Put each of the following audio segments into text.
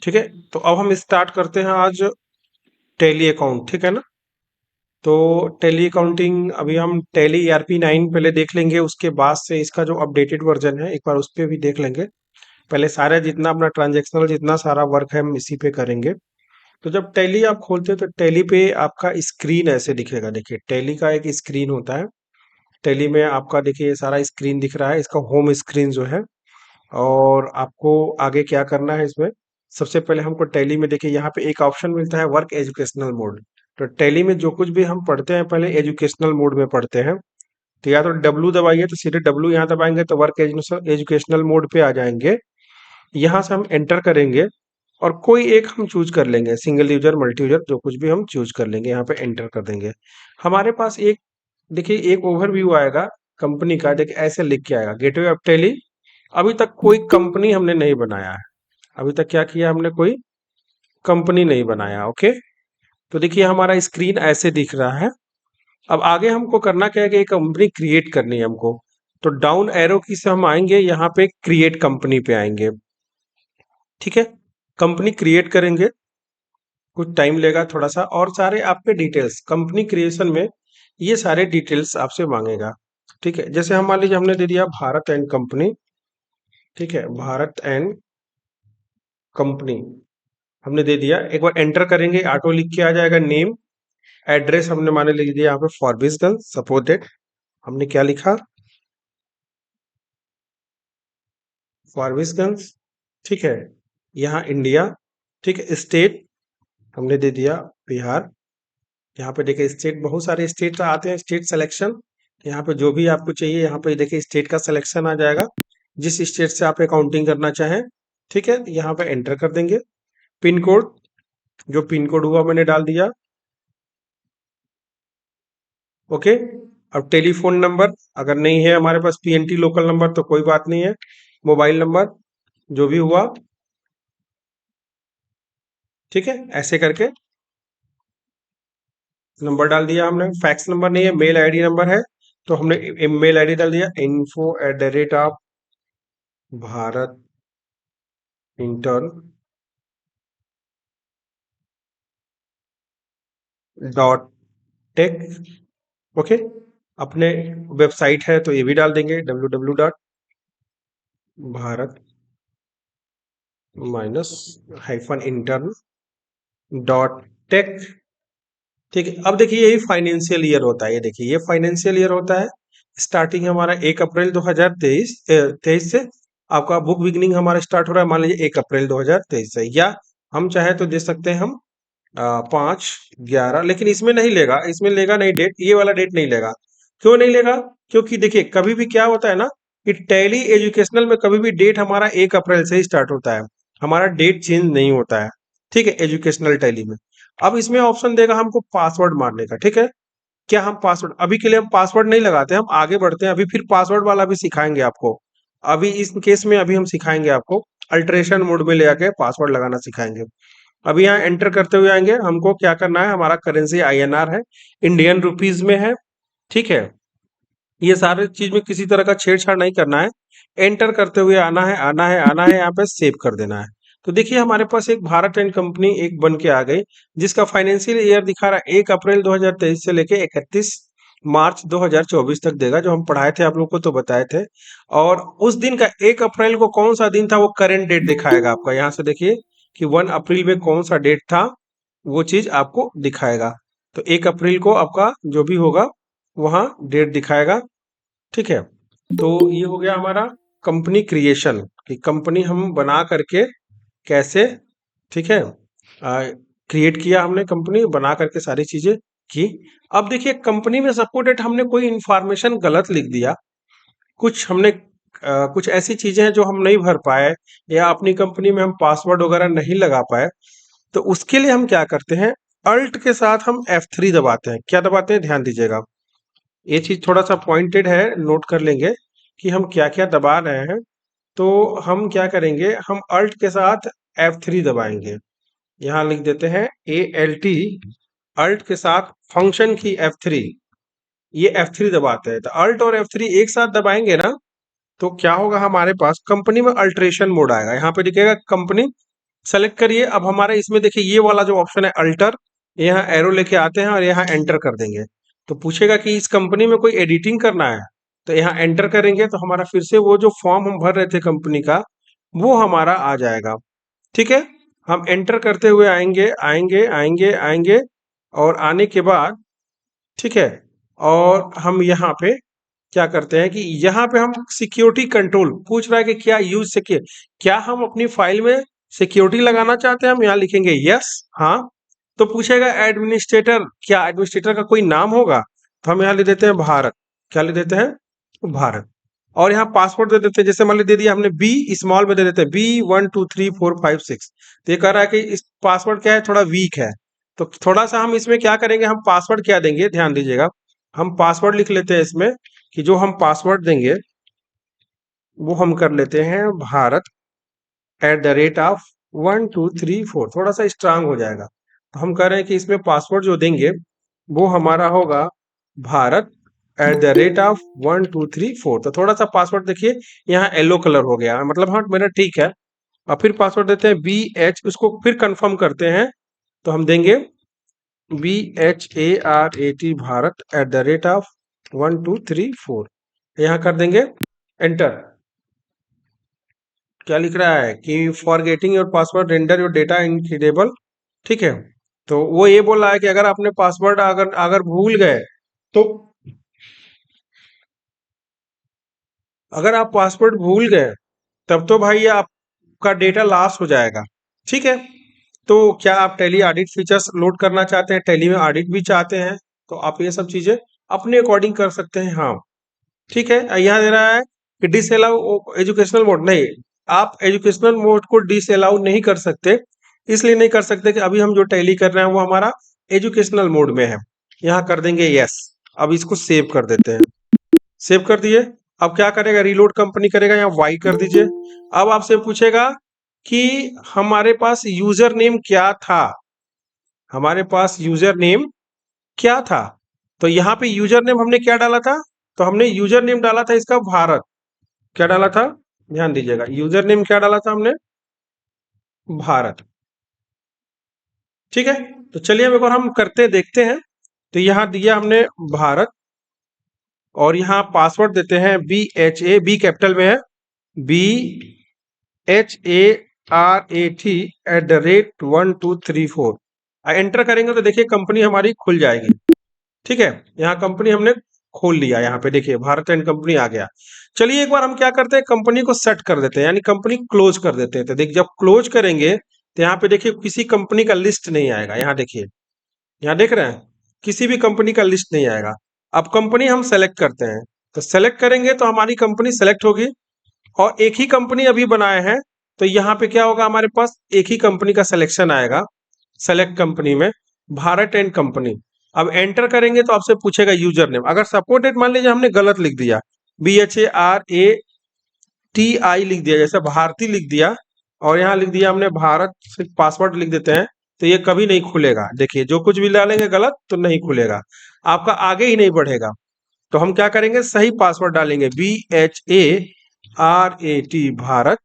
ठीक है। तो अब हम स्टार्ट करते हैं आज टैली अकाउंट, ठीक है ना। तो टैली अकाउंटिंग अभी हम टैली ERP 9 पहले देख लेंगे, उसके बाद से इसका जो अपडेटेड वर्जन है एक बार उस पर भी देख लेंगे। पहले सारा जितना अपना ट्रांजेक्शनल जितना सारा वर्क है हम इसी पे करेंगे। तो जब टैली आप खोलते हो तो टैली पे आपका स्क्रीन ऐसे दिखेगा। देखिए टैली का एक स्क्रीन होता है। टैली में आपका देखिए ये सारा स्क्रीन दिख रहा है, इसका होम स्क्रीन जो है। और आपको आगे क्या करना है इसमें, सबसे पहले हमको टैली में देखिए यहाँ पे एक ऑप्शन मिलता है वर्क एजुकेशनल मोड। तो टैली में जो कुछ भी हम पढ़ते हैं पहले एजुकेशनल मोड में पढ़ते हैं। तो या तो डब्लू दबाइए, तो सीधे डब्लू यहाँ दबाएंगे तो वर्क एजुकेशनल मोड पे आ जाएंगे। यहाँ से हम एंटर करेंगे और कोई एक हम चूज कर लेंगे, सिंगल यूजर मल्टी यूजर जो कुछ भी हम चूज कर लेंगे, यहाँ पे एंटर कर देंगे। हमारे पास एक देखिए एक ओवरव्यू आएगा कंपनी का। देखिए ऐसे लिख के आएगा गेटवे ऑफ टैली। अभी तक कोई कंपनी हमने नहीं बनाया है। अभी तक क्या किया हमने, कोई कंपनी नहीं बनाया। ओके। तो देखिए हमारा स्क्रीन ऐसे दिख रहा है। अब आगे हमको करना क्या है कि एक कंपनी क्रिएट करनी है हमको। तो डाउन एरो की से हम आएंगे यहाँ पे क्रिएट कंपनी पे आएंगे। ठीक है, कंपनी क्रिएट करेंगे, कुछ टाइम लेगा थोड़ा सा। और सारे आपके डिटेल्स कंपनी क्रिएशन में ये सारे डिटेल्स आपसे मांगेगा। ठीक है, जैसे हम मान लीजिए हमने दे दिया भारत एंड कंपनी। ठीक है, भारत एंड कंपनी हमने दे दिया। एक बार एंटर करेंगे ऑटो लिख के आ जाएगा नेम। एड्रेस हमने माने लिख दिया यहाँ पे फॉरबिसगंज, सपोज दैट हमने क्या लिखा, फॉरबिसगंज। ठीक है, यहाँ इंडिया। ठीक है, स्टेट हमने दे दिया बिहार। यहाँ पे देखिए स्टेट, बहुत सारे स्टेट आते हैं, स्टेट सिलेक्शन। यहाँ पे जो भी आपको चाहिए यहाँ पे देखिए स्टेट का सिलेक्शन आ जाएगा, जिस स्टेट से आप अकाउंटिंग करना चाहें। ठीक है, यहाँ पे एंटर कर देंगे। पिन कोड, जो पिन कोड हुआ मैंने डाल दिया। ओके। अब टेलीफोन नंबर अगर नहीं है हमारे पास, PNT लोकल नंबर, तो कोई बात नहीं है। मोबाइल नंबर जो भी हुआ, ठीक है, ऐसे करके नंबर डाल दिया हमने। फैक्स नंबर नहीं है, मेल आईडी नंबर है, तो हमने मेल आईडी डाल दिया info@भारत इंटर्न डॉट टेक। ओके, अपने वेबसाइट है तो ये भी डाल देंगे www.भारत minus hyphen intern dot tech. ठीक है, अब देखिए यही फाइनेंशियल ईयर होता है। ये देखिए ये फाइनेंशियल ईयर होता है। स्टार्टिंग हमारा 1 अप्रैल 2023 से आपका बुक बिगनिंग हमारा स्टार्ट हो रहा है, मान लीजिए 1 अप्रैल 2023 से। या हम चाहे तो दे सकते हैं हम 5/11, लेकिन इसमें नहीं लेगा, इसमें लेगा नहीं डेट, ये वाला डेट नहीं लेगा। क्यों नहीं लेगा? क्योंकि देखिए कभी भी क्या होता है ना कि टैली एजुकेशनल में कभी भी डेट हमारा 1 अप्रैल से ही स्टार्ट होता है, हमारा डेट चेंज नहीं होता है। ठीक है, एजुकेशनल टैली में। अब इसमें ऑप्शन देगा हमको पासवर्ड मारने का। ठीक है, क्या हम पासवर्ड, अभी के लिए हम पासवर्ड नहीं लगाते, हम आगे बढ़ते हैं, अभी फिर पासवर्ड वाला भी सिखाएंगे आपको। अभी इस केस में अभी हम सिखाएंगे आपको अल्ट्रेशन मोड में ले आके पासवर्ड लगाना सिखाएंगे। अभी यहाँ एंटर करते हुए आएंगे, हमको क्या करना है, हमारा करेंसी INR है, इंडियन रुपीज में है। ठीक है, ये सारे चीज में किसी तरह का छेड़छाड़ नहीं करना है। एंटर करते हुए आना है, आना है, आना है, यहाँ पे सेव कर देना है। तो देखिए हमारे पास एक भारत एंड कंपनी एक बन के आ गई, जिसका फाइनेंशियल ईयर दिखा रहा है 1 अप्रैल 2023 से लेके 31 मार्च 2024 तक देगा, जो हम पढ़ाए थे आप लोग को तो बताए थे। और उस दिन का 1 अप्रैल को कौन सा दिन था वो करेंट डेट दिखाएगा आपका। यहाँ से देखिए कि 1 अप्रैल में कौन सा डेट था, वो चीज आपको दिखाएगा। तो 1 अप्रैल को आपका जो भी होगा वहाँ डेट दिखाएगा। ठीक है, तो ये हो गया हमारा कंपनी क्रिएशन, कि कंपनी हम बना करके कैसे, ठीक है, क्रिएट किया हमने, कंपनी बना करके सारी चीजें की। अब देखिए कंपनी में सपोज डेट हमने कोई इंफॉर्मेशन गलत लिख दिया, कुछ हमने कुछ ऐसी चीजें हैं जो हम नहीं भर पाए, या अपनी कंपनी में हम पासवर्ड वगैरह नहीं लगा पाए, तो उसके लिए हम क्या करते हैं, अल्ट के साथ हम F3 दबाते हैं। क्या दबाते हैं, ध्यान दीजिएगा, ये चीज थोड़ा सा पॉइंटेड है, नोट कर लेंगे कि हम क्या क्या दबा रहे हैं। तो हम क्या करेंगे, हम अल्ट के साथ F3 दबाएंगे। यहाँ लिख देते हैं ALT, अल्ट के साथ फंक्शन की F3, ये F3 दबाते हैं। तो अल्ट और F3 एक साथ दबाएंगे ना, तो क्या होगा, हमारे पास कंपनी में अल्ट्रेशन मोड आएगा। यहाँ पे दिखेगा कंपनी सेलेक्ट करिए। अब हमारा इसमें देखिए ये वाला जो ऑप्शन है अल्टर, यहाँ एरो लेके आते हैं और यहाँ एंटर कर देंगे। तो पूछेगा कि इस कंपनी में कोई एडिटिंग करना है, तो यहाँ एंटर करेंगे तो हमारा फिर से वो जो फॉर्म हम भर रहे थे कंपनी का वो हमारा आ जाएगा। ठीक है, हम एंटर करते हुए आएंगे आएंगे आएंगे आएंगे और आने के बाद ठीक है, और हम यहाँ पे क्या करते हैं कि यहाँ पे हम सिक्योरिटी कंट्रोल पूछ रहा है कि क्या यूज सिक्योर, क्या हम अपनी फाइल में सिक्योरिटी लगाना चाहते हैं, हम यहाँ लिखेंगे यस हाँ। तो पूछेगा एडमिनिस्ट्रेटर, क्या एडमिनिस्ट्रेटर का कोई नाम होगा, तो हम यहाँ लिख देते हैं भारत। क्या लिख देते हैं, भारत। और यहाँ पासवर्ड दे देते हैं, जैसे मान ली दे दिया हमने बी स्मॉल में दे देते हैं B123456। तो ये कह रहा है कि इस पासवर्ड क्या है, थोड़ा वीक है। तो थोड़ा सा हम इसमें क्या करेंगे, हम पासवर्ड क्या देंगे, ध्यान दीजिएगा। हम पासवर्ड लिख लेते हैं इसमें कि जो हम पासवर्ड देंगे वो हम कर लेते हैं भारत@1 2 3 4। थोड़ा सा स्ट्रांग हो जाएगा। तो हम कह रहे हैं कि इसमें पासवर्ड जो देंगे वो हमारा होगा भारत@1 2 3 4। तो थोड़ा सा पासवर्ड देखिए यहाँ येलो कलर हो गया, मतलब हाँ मेरा ठीक है। और फिर पासवर्ड देते हैं BH, उसको फिर कंफर्म करते हैं। तो हम देंगे BHARAT भारत@1 2 3 4। यहाँ कर देंगे एंटर। क्या लिख रहा है कि for getting your password render your data incredible. ठीक है, तो वो ये बोल रहा है कि अगर आपने पासवर्ड अगर अगर भूल गए तो, अगर आप पासवर्ड भूल गए तब तो भाई ये आपका डेटा लॉस हो जाएगा। ठीक है, तो क्या आप टैली ऑडिट फीचर्स लोड करना चाहते हैं, टैली में ऑडिट भी चाहते हैं, तो आप ये सब चीजें अपने अकॉर्डिंग कर सकते हैं। हाँ ठीक है, यहाँ दे रहा है कि डिसअलाउ एजुकेशनल मोड, नहीं आप एजुकेशनल मोड को डिसअलाउ नहीं कर सकते। इसलिए नहीं कर सकते कि अभी हम जो टैली कर रहे हैं वो हमारा एजुकेशनल मोड में है। यहाँ कर देंगे यस। अब इसको सेव कर देते हैं, सेव कर दिए। अब क्या करेगा, रीलोड कंपनी करेगा, यहाँ वाई कर दीजिए। अब आपसे पूछेगा कि हमारे पास यूजर नेम क्या था, हमारे पास यूजर नेम क्या था। तो यहाँ पे यूजर नेम हमने क्या डाला था, तो हमने यूजर नेम डाला था इसका भारत। क्या डाला था, ध्यान दीजिएगा, यूजर नेम क्या डाला था हमने, भारत। ठीक है, तो चलिए अब एक बार हम करते देखते हैं। तो यहाँ दिया हमने भारत और यहाँ पासवर्ड देते हैं BHA, बी कैपिटल में है, BHARAT@1 2 3 4। एंटर करेंगे तो देखिए कंपनी हमारी खुल जाएगी। ठीक है, यहाँ कंपनी हमने खोल लिया, यहाँ पे देखिए भारत एंड कंपनी आ गया। चलिए एक बार हम क्या करते हैं, कंपनी को सेट कर देते हैं, यानी कंपनी क्लोज कर देते हैं। तो देखिए जब क्लोज करेंगे तो यहाँ पे देखिए किसी कंपनी का लिस्ट नहीं आएगा। यहाँ देखिए, यहाँ देख रहे हैं, किसी भी कंपनी का लिस्ट नहीं आएगा। अब कंपनी हम सेलेक्ट करते हैं, तो सेलेक्ट करेंगे तो हमारी कंपनी सेलेक्ट होगी और एक ही कंपनी अभी बनाए हैं। तो यहाँ पे क्या होगा, हमारे पास एक ही कंपनी का सिलेक्शन आएगा, सेलेक्ट कंपनी में भारत एंड कंपनी। अब एंटर करेंगे तो आपसे पूछेगा यूजर नेम। अगर सपोर्टेड मान लीजिए हमने गलत लिख दिया, BHARATI लिख दिया, जैसे भारती लिख दिया और यहाँ लिख दिया हमने भारत, सिर्फ पासवर्ड लिख देते हैं, तो ये कभी नहीं खुलेगा। देखिए जो कुछ भी डालेंगे गलत तो नहीं खुलेगा, आपका आगे ही नहीं बढ़ेगा। तो हम क्या करेंगे, सही पासवर्ड डालेंगे BHARAT भारत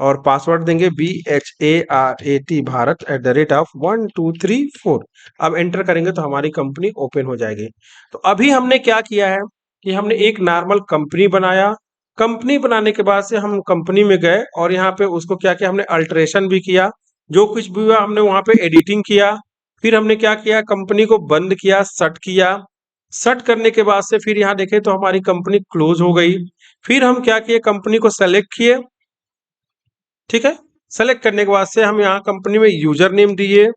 और पासवर्ड देंगे BHARAT भारत@1 2 3 4। अब एंटर करेंगे तो हमारी कंपनी ओपन हो जाएगी। तो अभी हमने क्या किया है कि हमने एक नॉर्मल कंपनी बनाया। कंपनी बनाने के बाद से हम कंपनी में गए और यहाँ पे उसको क्या किया, हमने अल्टरेशन भी किया, जो कुछ भी हुआ हमने वहां पे एडिटिंग किया। फिर हमने क्या किया, कंपनी को बंद किया, शट किया। शट करने के बाद से फिर यहाँ देखें तो हमारी कंपनी क्लोज हो गई। फिर हम क्या किए, कंपनी को सेलेक्ट किए। ठीक है, सेलेक्ट करने के बाद से हम यहाँ कंपनी में यूजर नेम दिए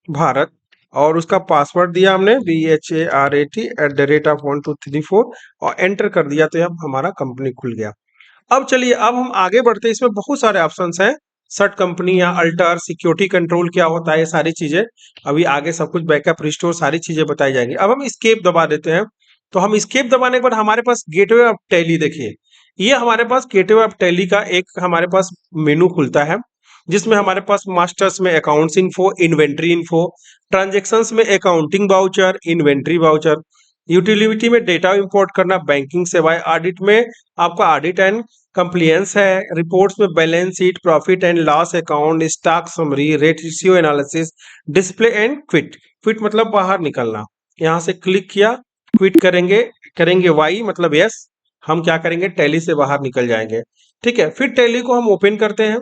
भारत और उसका पासवर्ड दिया हमने BHARAT@1 2 3 4 और एंटर कर दिया, तो अब हमारा कंपनी खुल गया। अब चलिए अब हम आगे बढ़ते हैं, इसमें बहुत सारे ऑप्शंस हैं, सर्ट कंपनी या अल्टर, सिक्योरिटी कंट्रोल क्या होता है, ये सारी चीजें अभी आगे सब कुछ बैकअप रिस्टोर सारी चीजें बताई जाएंगी। अब हम स्केप दबा देते हैं। तो हम स्केप दबाने के बाद हमारे पास गेटवे ऑफ टैली, देखिए ये हमारे पास गेटवे ऑफ टैली का एक हमारे पास मेनू खुलता है, जिसमें हमारे पास मास्टर्स में accounts info, inventory info, transactions में accounting voucher, inventory voucher, utility में डेटा इंपोर्ट करना, बैंकिंग सेवाएं, ऑडिट में आपका ऑडिट एंड कंप्लायंस है, रिपोर्ट्स में balance sheet, profit and loss account, stock summary, ratio analysis, display and quit. Quit मतलब बाहर निकलना। यहाँ से क्लिक किया, क्विट करेंगे, करेंगे वाई मतलब यस, हम क्या करेंगे, टैली से बाहर निकल जाएंगे। ठीक है, फिर टैली को हम ओपन करते हैं।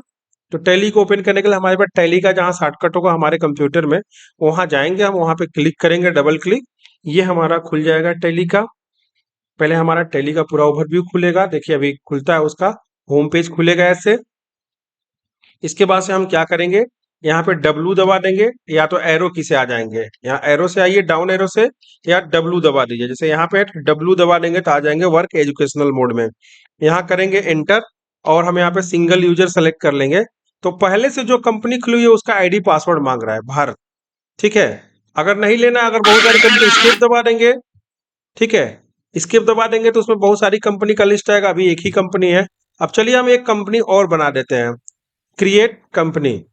तो टैली को ओपन करने के लिए हमारे पास टैली का जहाँ शॉर्टकट होगा हमारे कंप्यूटर में, वहां जाएंगे, हम वहां पे क्लिक करेंगे, डबल क्लिक, ये हमारा खुल जाएगा टैली का। पहले हमारा टैली का पूरा ओवरव्यू खुलेगा, देखिए अभी खुलता है, उसका होम पेज खुलेगा ऐसे। इसके बाद से हम क्या करेंगे, यहाँ पे डब्लू दबा देंगे, या तो एरो की से आ जाएंगे, यहाँ एरो से आइए, डाउन एरो से, या डब्लू दबा दीजिए, जैसे यहाँ पे डब्लू दबा देंगे तो आ जाएंगे वर्क एजुकेशनल मोड में। यहाँ करेंगे एंटर, और हम यहाँ पे सिंगल यूजर सेलेक्ट कर लेंगे। तो पहले से जो कंपनी खुली हुई है उसका आईडी पासवर्ड मांग रहा है भारत। ठीक है, अगर नहीं लेना, अगर बहुत सारी कंपनी, स्किप दबा देंगे। ठीक है, स्किप दबा देंगे तो उसमें बहुत सारी कंपनी का लिस्ट आएगा, अभी एक ही कंपनी है। अब चलिए हम एक कंपनी और बना देते हैं, क्रिएट कंपनी।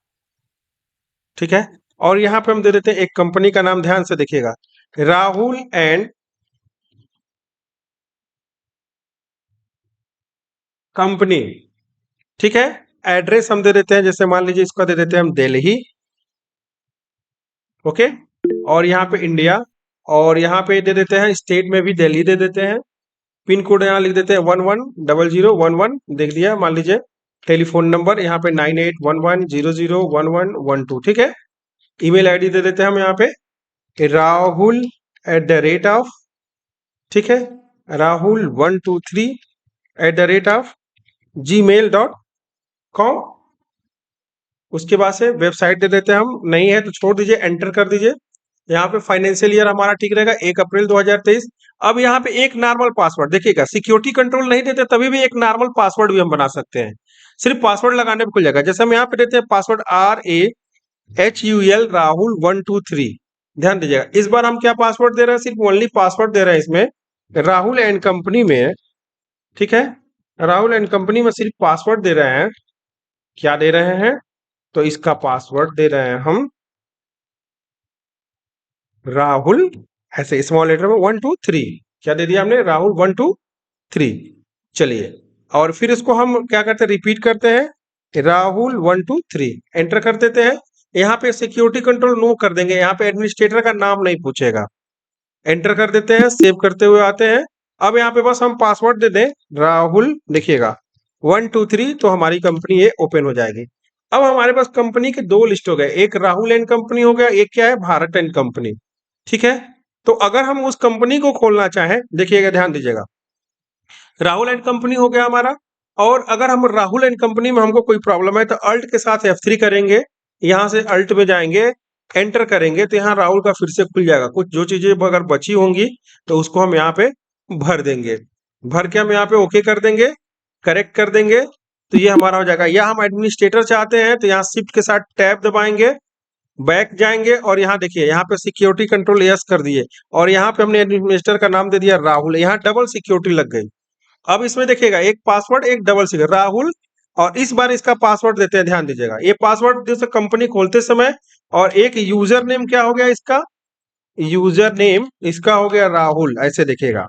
ठीक है, और यहाँ पे हम दे देते हैं एक कंपनी का नाम, ध्यान से देखिएगा, राहुल एंड कंपनी। ठीक है, एड्रेस हम दे देते हैं, जैसे मान लीजिए इसका दे देते हैं हम दिल्ली। ओके, और यहाँ पे इंडिया, और यहाँ पे दे देते हैं स्टेट में भी दिल्ली दे देते हैं। पिन कोड यहाँ लिख देते हैं 110011, देख दिया मान लीजिए। टेलीफोन नंबर यहाँ पे 9811001112। ठीक है, ईमेल आईडी दे देते हैं हम यहाँ पे rahul@, ठीक है, rahul123@gmail.com। उसके बाद से वेबसाइट दे देते हैं हम, नहीं है तो छोड़ दीजिए, एंटर कर दीजिए। यहाँ पे फाइनेंशियल ईयर हमारा ठीक रहेगा 1 अप्रैल 2023। अब यहाँ पे एक नॉर्मल पासवर्ड देखिएगा, सिक्योरिटी कंट्रोल नहीं देते तभी भी एक नॉर्मल पासवर्ड भी हम बना सकते हैं, सिर्फ पासवर्ड लगाने पे खुल जाएगा। जैसे हम यहाँ पे देते हैं पासवर्ड RAHUL राहुल123। ध्यान दीजिएगा, इस बार हम क्या पासवर्ड दे रहे हैं, सिर्फ ओनली पासवर्ड दे रहे हैं इसमें, राहुल एंड कंपनी में। ठीक है, राहुल एंड कंपनी में सिर्फ पासवर्ड दे रहे हैं, क्या दे रहे हैं, तो इसका पासवर्ड दे रहे हैं हम राहुल, ऐसे स्मॉल लेटर में 123, क्या दे दिया हमने, राहुल123। चलिए, और फिर इसको हम क्या करते हैं, रिपीट करते हैं, राहुल123, एंटर कर देते हैं। यहाँ पे सिक्योरिटी कंट्रोल नो कर देंगे, यहाँ पे एडमिनिस्ट्रेटर का नाम नहीं पूछेगा, एंटर कर देते हैं, सेव करते हुए आते हैं। अब यहाँ पे बस हम पासवर्ड दे दें राहुल, देखिएगा 123, तो हमारी कंपनी ये ओपन हो जाएगी। अब हमारे पास कंपनी के दो लिस्ट हो गए, एक राहुल एंड कंपनी हो गया, एक क्या है, भारत एंड कंपनी। ठीक है, तो अगर हम उस कंपनी को खोलना चाहें, देखिएगा ध्यान दीजिएगा, राहुल एंड कंपनी हो गया हमारा। और अगर हम राहुल एंड कंपनी में हमको कोई प्रॉब्लम है तो अल्ट के साथ F3 करेंगे, यहाँ से अल्ट में जाएंगे, एंटर करेंगे, तो यहाँ राहुल का फिर से खुल जाएगा। कुछ जो चीजें अगर बची होंगी तो उसको हम यहाँ पे भर देंगे, भर के हम यहाँ पे ओके कर देंगे, करेक्ट कर देंगे, तो ये हमारा हो जाएगा। या हम एडमिनिस्ट्रेटर चाहते हैं तो यहाँ शिफ्ट के साथ टैब दबाएंगे, बैक जाएंगे, और यहाँ देखिए, यहाँ पे सिक्योरिटी कंट्रोल यस कर दिए, और यहाँ पे हमने एडमिनिस्ट्रेटर का नाम दे दिया राहुल, यहाँ डबल सिक्योरिटी लग गई। अब इसमें देखिएगा, एक पासवर्ड, एक डबल सिक्योरिटी, राहुल, और इस बार इसका पासवर्ड देते हैं, ध्यान दीजिएगा, ये पासवर्ड जैसे कंपनी खोलते समय। और एक यूजर नेम क्या हो गया इसका, यूजर नेम इसका हो गया राहुल, ऐसे देखिएगा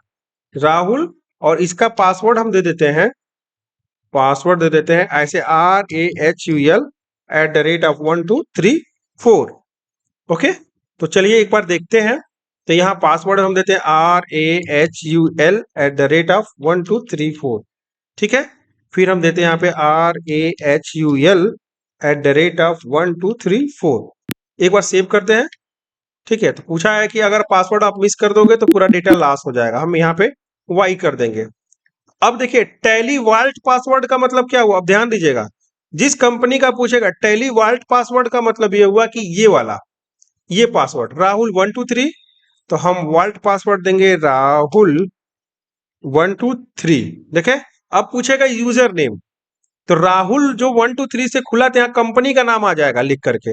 राहुल, और इसका पासवर्ड हम दे देते हैं, पासवर्ड दे देते हैं ऐसे RAHUL@1234। ओके, तो चलिए एक बार देखते हैं। तो यहाँ पासवर्ड हम देते हैं RAHUL@1234। ठीक है, फिर हम देते हैं यहाँ पे RAHUL@1234, एक बार सेव करते हैं। ठीक है, तो पूछा है कि अगर पासवर्ड आप मिस कर दोगे तो पूरा डेटा लॉस हो जाएगा, हम यहाँ पे वाई कर देंगे। अब देखिए, टैली वॉल्ट पासवर्ड का मतलब क्या हुआ, अब ध्यान दीजिएगा, जिस कंपनी का पूछेगा टैली वॉल्ट पासवर्ड का मतलब ये हुआ कि ये वाला, ये पासवर्ड राहुल123, तो हम वॉल्ट पासवर्ड देंगे राहुल123। देखे, अब पूछेगा यूजर नेम, तो राहुल जो 123 से खुला था, यहाँ कंपनी का नाम आ जाएगा लिख करके,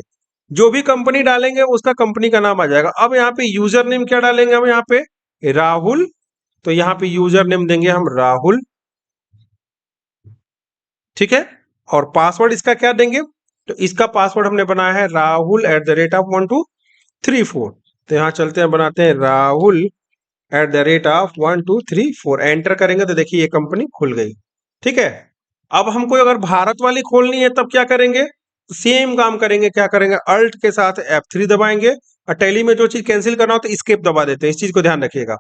जो भी कंपनी डालेंगे उसका कंपनी का नाम आ जाएगा। अब यहाँ पे यूजर नेम क्या डालेंगे हम, यहाँ पे राहुल, तो यहाँ पे यूजर नेम देंगे हम राहुल। ठीक है, और पासवर्ड इसका क्या देंगे, तो इसका पासवर्ड हमने बनाया है राहुल@1234। तो यहाँ चलते हैं, बनाते हैं राहुल @123 4 एंटर करेंगे तो देखिए ये कंपनी खुल गई। ठीक है, अब हमको अगर भारत वाली खोलनी है तब क्या करेंगे, सेम काम करेंगे, क्या करेंगे, अल्ट के साथ F3 दबाएंगे और टैली में जो चीज कैंसिल करना हो तो एस्केप दबा देते हैं, इस चीज को ध्यान रखिएगा।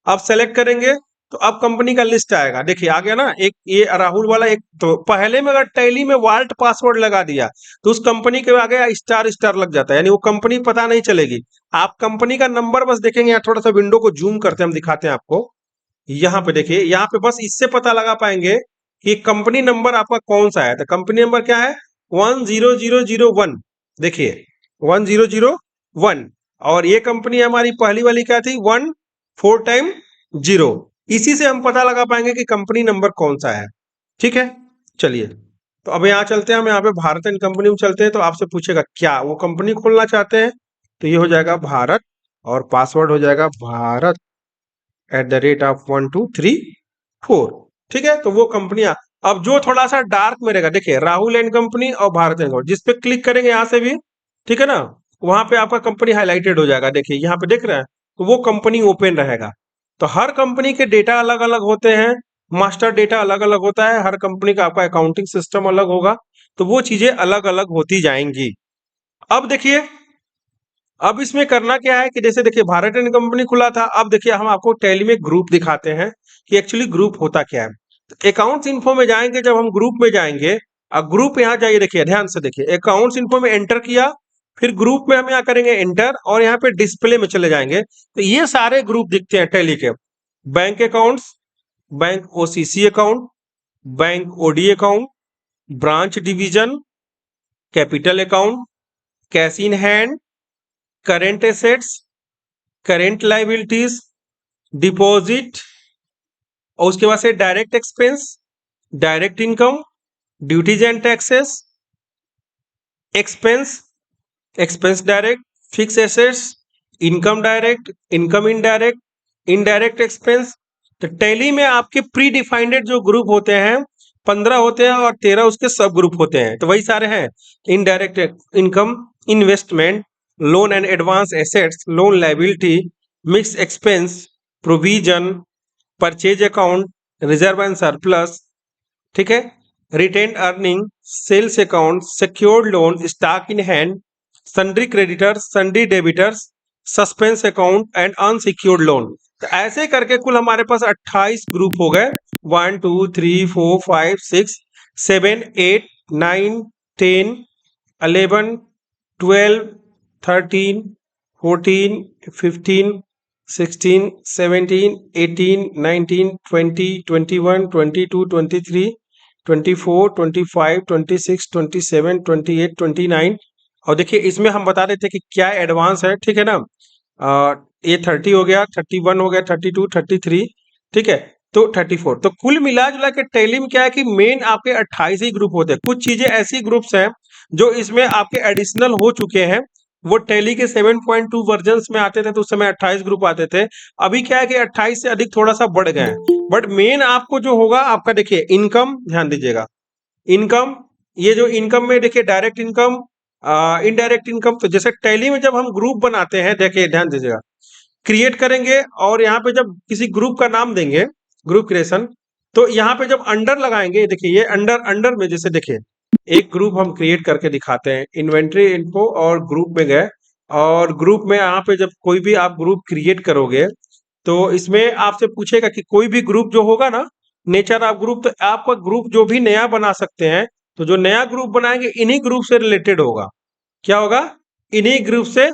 अब सेलेक्ट करेंगे तो अब कंपनी का लिस्ट आएगा, देखिए आ गया ना, एक ये राहुल वाला, एक तो पहले में अगर टैली में वाल्ट पासवर्ड लगा दिया तो उस कंपनी के आगे स्टार स्टार लग जाता है, यानी वो कंपनी पता नहीं चलेगी। आप कंपनी का नंबर बस देखेंगे, यहाँ थोड़ा सा विंडो को जूम करते हैं, हम दिखाते हैं आपको। यहाँ पे देखिए, यहाँ पे बस इससे पता लगा पाएंगे कि कंपनी नंबर आपका कौन सा है। तो कंपनी नंबर क्या है, 10001। देखिए 1001, और ये कंपनी हमारी पहली वाली क्या थी, 14 टाइम 0। इसी से हम पता लगा पाएंगे कि कंपनी नंबर कौन सा है। ठीक है, चलिए तो अब यहाँ चलते हैं, हम यहाँ पे भारत एंड कंपनी में चलते हैं, तो आपसे पूछेगा क्या वो कंपनी खोलना चाहते हैं, तो ये हो जाएगा भारत और पासवर्ड हो जाएगा भारत @1234। ठीक है, तो वो कंपनियां, अब जो थोड़ा सा डार्क में रहेगा, देखिए राहुल एंड कंपनी और भारत एंड कंपनी, जिस पे क्लिक करेंगे यहाँ से भी, ठीक है ना, वहां पे आपका कंपनी हाईलाइटेड हो जाएगा, देखिए यहाँ पे देख रहे हैं, तो वो कंपनी ओपन रहेगा। तो हर कंपनी के डेटा अलग अलग होते हैं, मास्टर डेटा अलग अलग होता है, हर कंपनी का आपका अकाउंटिंग सिस्टम अलग होगा, तो वो चीजें अलग अलग होती जाएंगी। अब देखिए, अब इसमें करना क्या है कि जैसे देखिए भारत एंड कंपनी खुला था, अब देखिए हम आपको टैली में ग्रुप दिखाते हैं कि एक्चुअली ग्रुप होता क्या है। तो अकाउंट्स इन्फो में जाएंगे, जब हम ग्रुप में जाएंगे, अब ग्रुप यहाँ जाइए, देखिए ध्यान से देखिए, अकाउंट्स इन्फो में एंटर किया, फिर ग्रुप में हम यहाँ करेंगे एंटर और यहाँ पे डिस्प्ले में चले जाएंगे, तो ये सारे ग्रुप दिखते हैं टैली के। Bank accounts, bank OCC account, bank OD account, branch division, capital account, cash in hand, current assets, current liabilities, deposit, और उसके बाद से direct expense, direct income, duties and taxes, expense, expense direct, fix assets, income direct, income indirect, indirect expense. तो Tally में आपके pre डिफाइंडेड जो group होते हैं 15 होते हैं और 13 उसके सब ग्रुप होते हैं, तो वही सारे हैं, indirect income, investment, loan and advance assets, loan liability, mix expense, provision, purchase account, reserve and surplus, ठीक है, retain earning, sales account, secured loan, stock in hand, sundry creditors, sundry debtors, suspense account and unsecured loan. तो ऐसे करके कुल हमारे पास 28 group हो गए, 1 2 3 4 5 6 7 8 9 10 11 12 13 14 15 16 17 18 19 20 21 22 23 24 25 26 27 28 29। और देखिए इसमें हम बता रहे थे कि क्या एडवांस है, ठीक है ना, ये 30 हो गया, 31 हो गया, 32 33, ठीक है, तो 34। तो कुल मिला जुला के टैली में क्या है कि मेन आपके 28 ही ग्रुप होते हैं। कुछ चीजें ऐसी ग्रुप्स हैं जो इसमें आपके एडिशनल हो चुके हैं, वो टैली के 7.2 वर्जन में आते थे तो उस समय 28 ग्रुप आते थे, अभी क्या है कि 28 से अधिक थोड़ा सा बढ़ गए हैं। बट मेन आपको जो होगा आपका, देखिए इनकम, ध्यान दीजिएगा, इनकम, ये जो इनकम में देखिए डायरेक्ट इनकम, इनडायरेक्ट इनकम, तो जैसे टैली में जब हम ग्रुप बनाते हैं, देखिए ध्यान दीजिएगा, क्रिएट करेंगे और यहाँ पे जब किसी ग्रुप का नाम देंगे, ग्रुप क्रिएशन, तो यहाँ पे जब अंडर लगाएंगे, देखिए ये अंडर, अंडर में जैसे देखिए एक ग्रुप हम क्रिएट करके दिखाते हैं, इन्वेंट्री इन्फो और ग्रुप में गए, और ग्रुप में यहाँ पे जब कोई भी आप ग्रुप क्रिएट करोगे तो इसमें आपसे पूछेगा कि कोई भी ग्रुप जो होगा ना, नेचर ऑफ ग्रुप, तो आपका ग्रुप जो भी नया बना सकते हैं, तो जो नया ग्रुप बनाएंगे इन्हीं ग्रुप से रिलेटेड होगा। क्या होगा, इन्हीं ग्रुप से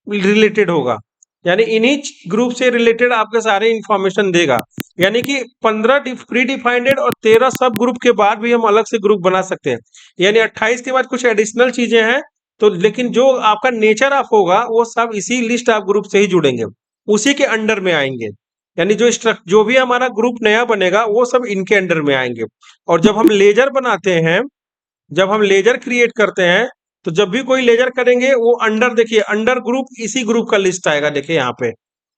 रिलेटेड होगा, यानी इन्हीं ग्रुप से रिलेटेड आपके सारे इंफॉर्मेशन देगा। यानी कि 15 प्री डिफाइंडेड और 13 सब ग्रुप के बाद भी हम अलग से ग्रुप बना सकते हैं, यानी 28 के बाद कुछ एडिशनल चीजें हैं, तो लेकिन जो आपका नेचर ऑफ होगा वो सब इसी लिस्ट ऑफ ग्रुप से ही जुड़ेंगे, उसी के अंडर में आएंगे, यानी जो भी हमारा ग्रुप नया बनेगा वो सब इनके अंडर में आएंगे। और जब हम लेजर बनाते हैं, जब हम लेजर क्रिएट करते हैं, तो जब भी कोई लेजर करेंगे वो अंडर, देखिए अंडर ग्रुप, इसी ग्रुप का लिस्ट आएगा, देखिए यहाँ पे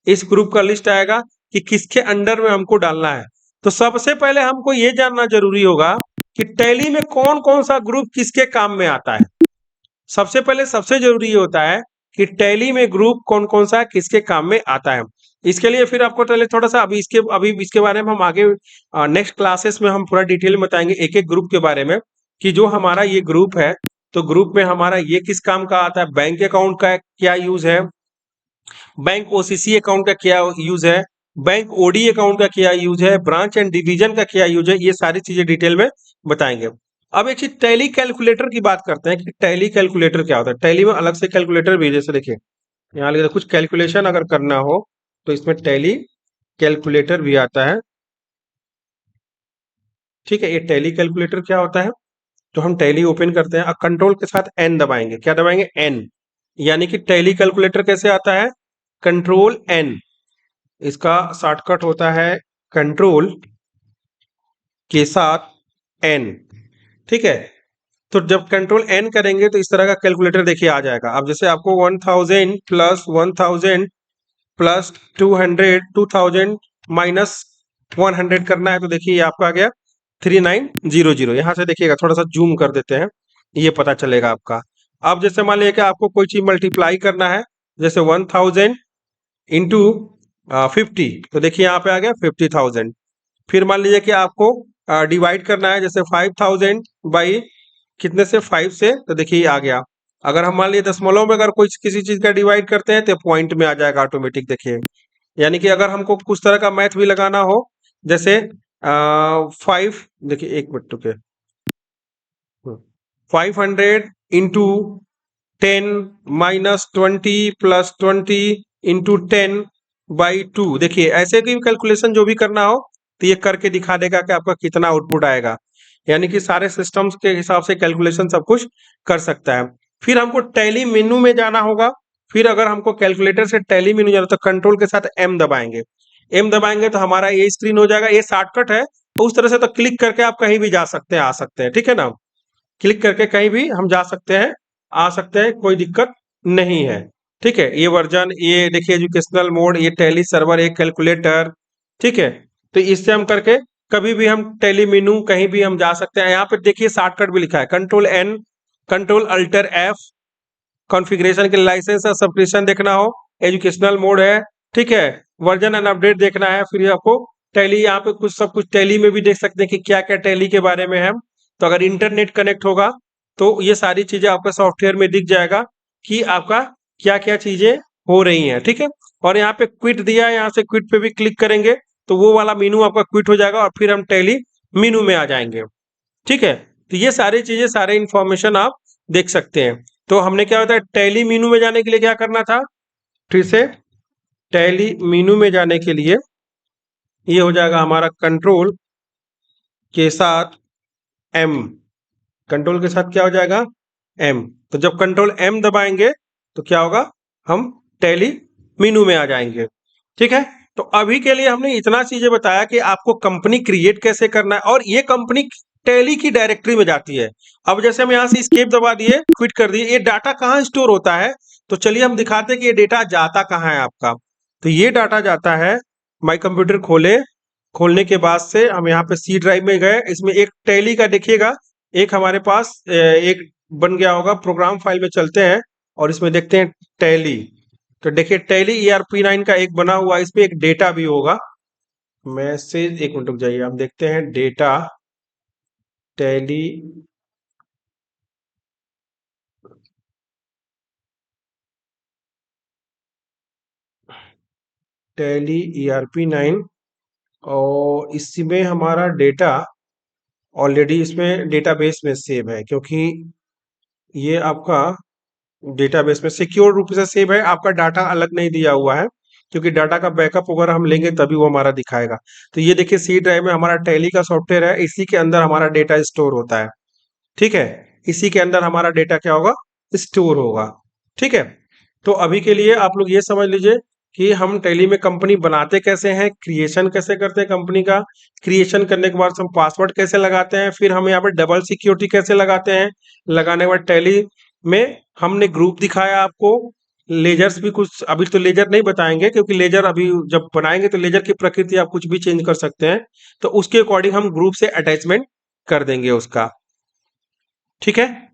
इस ग्रुप का लिस्ट आएगा कि किसके अंडर में हमको डालना है। तो सबसे पहले हमको ये जानना जरूरी होगा कि टैली में कौन कौन सा ग्रुप किसके काम में आता है। सबसे पहले सबसे जरूरी ये होता है कि टैली में ग्रुप कौन कौन सा किसके काम में आता है। इसके लिए फिर आपको पहले थोड़ा सा अभी इसके बारे में हम आगे नेक्स्ट क्लासेस में हम पूरा डिटेल में बताएंगे एक एक ग्रुप के बारे में, कि जो हमारा ये ग्रुप है तो ग्रुप में हमारा ये किस काम का आता है, बैंक अकाउंट का क्या यूज है, बैंक ओसीसी अकाउंट का क्या यूज है, बैंक ओडी अकाउंट का क्या यूज है, ब्रांच एंड डिवीजन का क्या यूज है, ये सारी चीजें डिटेल में बताएंगे। अब एक चीज टैली कैलकुलेटर की बात करते हैं कि टैली कैलकुलेटर क्या होता है। टैली में अलग से कैलकुलेटर भी, जैसे देखिए यहाँ लिखा कुछ कैलकुलेशन अगर करना हो तो इसमें टैली कैलकुलेटर भी आता है। ठीक है, ये टैली कैलकुलेटर क्या होता है, तो हम टैली ओपन करते हैं और कंट्रोल के साथ एन दबाएंगे। क्या दबाएंगे, एन, यानी कि टैली कैलकुलेटर कैसे आता है, कंट्रोल एन, इसका शॉर्टकट होता है कंट्रोल के साथ एन। ठीक है, तो जब कंट्रोल एन करेंगे तो इस तरह का कैलकुलेटर देखिए आ जाएगा। अब जैसे आपको 1000 प्लस 1000 प्लस 200 2000 माइनस 100 करना है, तो देखिए ये आपका आ गया 3900। यहाँ से देखिएगा, थोड़ा सा जूम कर देते हैं, ये पता चलेगा आपका। अब जैसे मान लीजिए कि आपको कोई चीज मल्टीप्लाई करना है, जैसे 1000 इंटू 50, तो देखिए यहाँ पे आ गया 50,000। फिर मान लीजिए कि आपको डिवाइड करना है, जैसे 5000 बाई कितने से, 5 से, तो देखिए ये आ गया। अगर हम मान लीजिए दशमलव में अगर कोई किसी चीज का डिवाइड करते हैं तो पॉइंट में आ जाएगा ऑटोमेटिक, देखिए। यानी कि अगर हमको कुछ तरह का मैथ भी लगाना हो, जैसे 5, देखिए एक मिनट रुके, 500 into 10 minus 20 plus 20 into 10 by 2, देखिए ऐसे की कैलकुलेशन जो भी करना हो तो ये करके दिखा देगा कि आपका कितना आउटपुट आएगा। यानी कि सारे सिस्टम्स के हिसाब से कैलकुलेशन सब कुछ कर सकता है। फिर हमको टैली मेनू में जाना होगा। फिर अगर हमको कैलकुलेटर से टैली मेनू जाना तो कंट्रोल के साथ एम दबाएंगे। एम दबाएंगे तो हमारा ये स्क्रीन हो जाएगा, ये शॉर्टकट है, तो उस तरह से तो क्लिक करके आप कहीं भी जा सकते हैं, आ सकते हैं। ठीक है ना, क्लिक करके कहीं भी हम जा सकते हैं, आ सकते हैं, कोई दिक्कत नहीं है। ठीक है, ये वर्जन, ये देखिए एजुकेशनल मोड, ये टैली सर्वर, एक कैलकुलेटर। ठीक है, तो इससे हम करके कभी भी हम टैली मेनू कहीं भी हम जा सकते हैं। यहाँ पे देखिए शॉर्टकट भी लिखा है, control N, control alter F, configuration के लाइसेंस और सब्सक्रिप्शन देखना हो, एजुकेशनल मोड है। ठीक है, वर्जन एंड अपडेट देखना है, फिर आपको टैली, यहाँ पे कुछ सब कुछ टैली में भी देख सकते हैं कि क्या क्या टैली के बारे में है। तो अगर इंटरनेट कनेक्ट होगा तो ये सारी चीजें आपका सॉफ्टवेयर में दिख जाएगा कि आपका क्या क्या चीजें हो रही हैं। ठीक है, और यहाँ पे क्विट दिया है, यहाँ से क्विट पे भी क्लिक करेंगे तो वो वाला मेनू आपका क्विट हो जाएगा और फिर हम टैली मेनू में आ जाएंगे। ठीक है, तो ये सारी चीजें, सारे इंफॉर्मेशन आप देख सकते हैं। तो हमने क्या होता है, टैली मेनू में जाने के लिए क्या करना था, फिर से टैली मेनू में जाने के लिए ये हो जाएगा हमारा कंट्रोल के साथ एम, कंट्रोल के साथ क्या हो जाएगा, एम। तो जब कंट्रोल एम दबाएंगे तो क्या होगा, हम टैली मेनू में आ जाएंगे। ठीक है, तो अभी के लिए हमने इतना चीजें बताया कि आपको कंपनी क्रिएट कैसे करना है, और ये कंपनी टैली की डायरेक्टरी में जाती है। अब जैसे हम यहाँ से एस्केप दबा दिए, क्विट कर दिए, ये डाटा कहाँ स्टोर होता है, तो चलिए हम दिखाते हैं कि ये डेटा जाता कहाँ है आपका। तो ये डाटा जाता है, माई कंप्यूटर खोले, खोलने के बाद से हम यहाँ पे सी ड्राइव में गए, इसमें एक टैली का देखिएगा, एक हमारे पास एक बन गया होगा, प्रोग्राम फाइल में चलते हैं और इसमें देखते हैं टैली। तो देखिए टैली ERP9 का एक बना हुआ, इसमें एक डेटा भी होगा, मैसेज, एक मिनट रुक जाइए, हम देखते हैं डेटा टैली, टैली ERP9, और इसमें हमारा डेटा ऑलरेडी इसमें डेटाबेस में सेव है, क्योंकि ये आपका डेटाबेस में सिक्योर रूप से सेव है, आपका डाटा अलग नहीं दिया हुआ है, क्योंकि डाटा का बैकअप वगैरह हम लेंगे तभी वो हमारा दिखाएगा। तो ये देखिए सी ड्राइव में हमारा टैली का सॉफ्टवेयर है, इसी के अंदर हमारा डेटा स्टोर होता है। ठीक है, इसी के अंदर हमारा डेटा क्या होगा, स्टोर होगा। ठीक है, तो अभी के लिए आप लोग ये समझ लीजिए कि हम टैली में कंपनी बनाते कैसे हैं, क्रिएशन कैसे करते हैं कंपनी का, क्रिएशन करने के बाद हम पासवर्ड कैसे लगाते हैं, फिर हम यहाँ पे डबल सिक्योरिटी कैसे लगाते हैं, लगाने के बाद टैली में हमने ग्रुप दिखाया आपको, लेजर्स भी कुछ, अभी तो लेजर नहीं बताएंगे क्योंकि लेजर अभी जब बनाएंगे तो लेजर की प्रकृति आप कुछ भी चेंज कर सकते हैं, तो उसके अकॉर्डिंग हम ग्रुप से अटैचमेंट कर देंगे उसका। ठीक है।